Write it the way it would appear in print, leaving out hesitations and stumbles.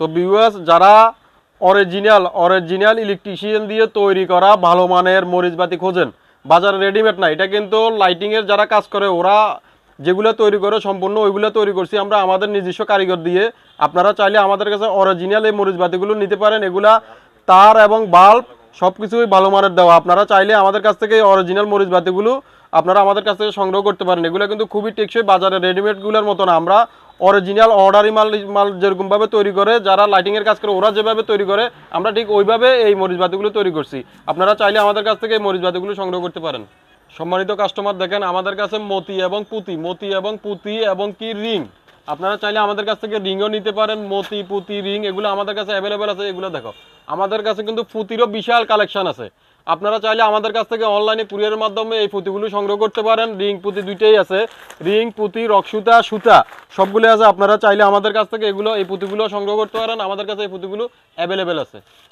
তো ভিউয়ার্স, যারা original electrician দিয়ে তৈরি করা ভালো মানের মরিচবাতি খোঁজেন, বাজারে রেডিমেড না, এটা কিন্তু লাইটিংয়ের যারা কাজ করে ওরা যেগুলো তৈরি করে সম্পূর্ণ ওইগুলো তৈরি করছি আমরা আমাদের নিজস্ব কারিগর দিয়ে। আপনারা চাইলে আমাদের কাছে অরিজিনাল এই মরিচবাতিগুলো নিতে পারেন। এগুলা তার এবং বাল্ব সব কিছুই ভালো মানের দেওয়া। আপনারা চাইলে আমাদের কাছ থেকে অরিজিনাল মরিচবাতিগুলো আপনারা আমাদের কাছ থেকে সংগ্রহ করতে পারেন। এগুলো কিন্তু খুবই টেকসই, বাজারে রেডিমেডগুলোর মতো না। আমরা অরিজিনাল অর্ডারি মাল যেরকমভাবে তৈরি করে যারা লাইটিংয়ের কাজ করে ওরা যেভাবে তৈরি করে আমরা ঠিক ওইভাবে এই মরিচবাতিগুলো তৈরি করছি। আপনারা চাইলে আমাদের কাছ থেকে এই মরিচবাতিগুলো সংগ্রহ করতে পারেন। সম্মানিত কাস্টমার, দেখেন আমাদের কাছে মতি এবং পুঁতি এবং কি রিং, আপনারা চাইলে আমাদের কাছ থেকে রিংও নিতে পারেন। মতি, পুঁতি, রিং এগুলো আমাদের কাছে অ্যাভেলেবেল আছে। এগুলো দেখো, আমাদের কাছে কিন্তু পুঁতিরও বিশাল কালেকশন আছে। আপনারা চাইলে আমাদের কাছ থেকে অনলাইনে কুরিয়ারের মাধ্যমে এই পুঁতিগুলো সংগ্রহ করতে পারেন। রিং পুঁতি দুইটাই আছে, রিং পুঁতি রক্সুতা সুতা সবগুলো আছে। আপনারা চাইলে আমাদের কাছ থেকে এই পুঁতিগুলো সংগ্রহ করতে পারেন। আমাদের কাছে এই পুঁতিগুলো অ্যাভেলেবেল আছে।